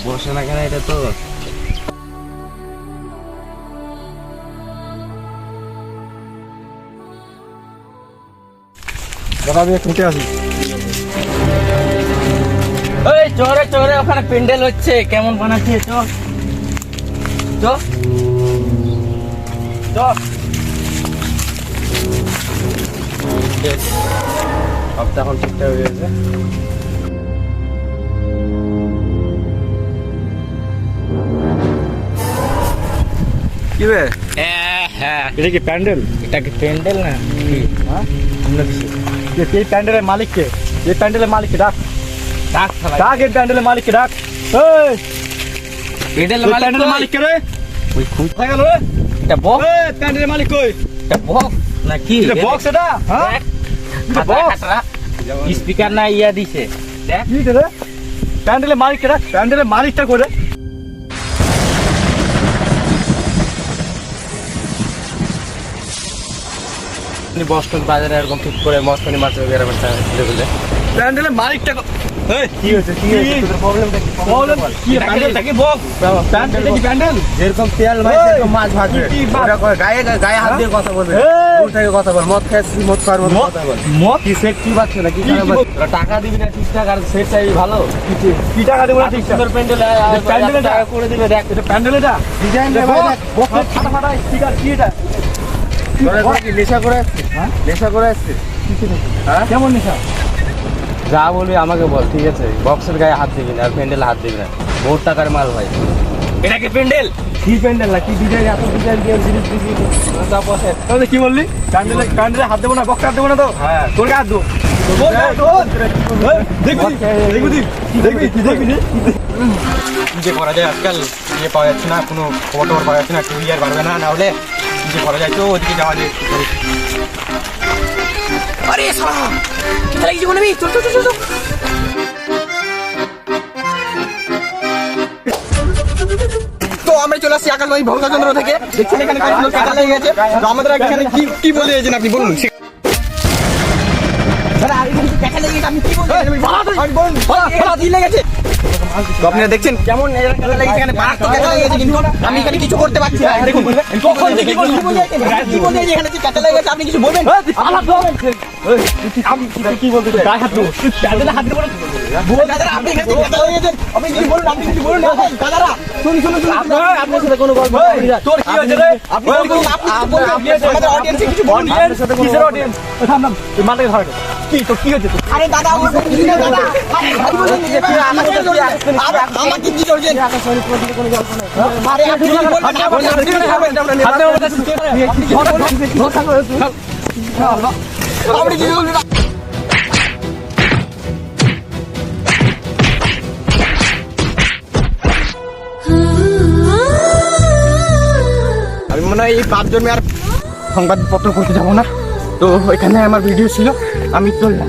বসে না কেন এটা তো আমি ছুটে আসি। ওই চোরে চোরে ওখানে প্যান্ডেল হচ্ছে, কেমন বানাচ্ছে? চ চ চ। সবটা এখন ঠিকঠাক হয়ে গেছে। কি রে, হ্যাঁ, এটা কি প্যান্ডেল? এটা কি প্যান্ডেল না কি? হ্যাঁ, এই প্যান্ডেলের মালিক কে? এই প্যান্ডেলের মালিককে ডাক, ডাক শালা। ডাক এই প্যান্ডেলের মালিককে ডাক। এই প্যান্ডেলের মালিক কে রে? ওই খুব কোথায় গেল রে? এটা বক্স, এই প্যান্ডেলের মালিক কই? এটা বক্স না কি? এটা বক্স এটা? হ্যাঁ, এটা বক্স। স্পিকার না ইয়া দিছে দেখ। কি রে? প্যান্ডেলের মালিককে ডাক, প্যান্ডেলের মালিকটা কই রে? বস্টন বাজারে এরকম ঠিক করে মস্তানি মাছের বেড়াবেটা খুলে ফেলে। প্যান্ডেলের মালিকটা এই কি হয়েছে? কি হয়েছে? তোদের প্রবলেমটা কি? প্রবলেম কি? প্যান্ডেলটা কি বক্স? প্যান্ডেলটা কি প্যান্ডেল? যেরকম তেল ভাই সেরকম মাছ ভাজবে। ওটা করে গায়ে গায়ে হাত দিয়ে কথা বলবে। দূর থেকে কথা বল। মদ খাচ্ছিস, মদ খাওয়ার মতো কথা বল। মদ কি সেট কি বাচ্চা না কি খারাপ বাচ্চা? তোরা টাকা দিবি না ঠিকঠাক, আর সেট চাই ভালো। কি টাকা দেবো না ঠিক সুন্দর প্যান্ডেল প্যান্ডেলে টাকা করে দিবে। দেখ এটা প্যান্ডেল, এটা ডিজাইন বক্স ফাটা ফাটা স্পিকার কি এটা? কি নেশা করে আসছিস? হ্যাঁ? নেশা করে আসছিস? হ্যাঁ? কেমন নেশা? যা বলবি আমাকে বল, ঠিক আছে? বক্সের গায়ে হাত দিবি না, আর প্যান্ডেলে হাত দিবি না। বহুত টাকার মাল ভাই। এটা কি প্যান্ডেল? কি প্যান্ডেল না কি ডিজাইন, এত ডিজাইন দিয়ে জিনিস দিবি? তা বসে। তাহলে কি বললি? প্যান্ডেলে হাত দেবো না, বক্সে হাত দেবো না তো? হ্যাঁ। তোর হাত দেবো। কি যে করা যায় আজকাল, ইয়ে পাওয়া যাচ্ছে না, কোনো খবর টবর পাওয়া যাচ্ছে না, টিভি আর বাড়বে না, না হলে কি যে করা যায়, তো ওদিকে যাওয়া যায় একটু করে। আরে সালা খেলা কিছু বলবি? চল চল চল চল। তো আমরা চলে আসছি আকাশবাণী ভঙ্গাচন্দ্র থেকে। দেখছেন এখানে কতগুলো কাটা লেগে গেছে। তো আমাদের এখানে কি বলে দিয়েছেন আপনি বলুন। তো আপনারা দেখছেন কেমন কাটা লেগেছে, এখানে মারাত্মক কাটা লেগেছে, কিন্তু আমি এখানে কিছু করতে পারছি না। দেখুন কখন থেকে কি বলতে এখানে যে কাটা লেগেছে, আপনি কিছু বলবেন? কি বলতে চাই? গায়ে হাত দেবো। প্যান্ডেলে হাত দেবো না? দাদারা, আপনি এখানে কাটা লেগেছেন, আপনি কিছু বলুন, আপনি কিছু বলুন। দাদারা শুনুন শুনুন শুনুন, আপনার সাথে কোনো গল্প করি না। তোর কি হয়েছে রে? আপনি বলুন, আপনি কিছু বলুন, আমাদের অডিয়েন্সে কিছু বলুন। কিসের অডিয়েন্স? থাম থাম, তুই মালটাকে ধর। কি তোর কি হয়েছে? আরে দাদা, আমার কিছু না দাদা। আরে ভাই বলুন, আমাকে কি করছেন? আরে আপনি কি বলবেন? হাত দেবো না? আপনি কি বলবেন? আমি মনে হয় এই 5 জন্মে আর সংবাদপত্র করতে যাবো না। তো এখানে আমার ভিডিও ছিল, আমি চললাম।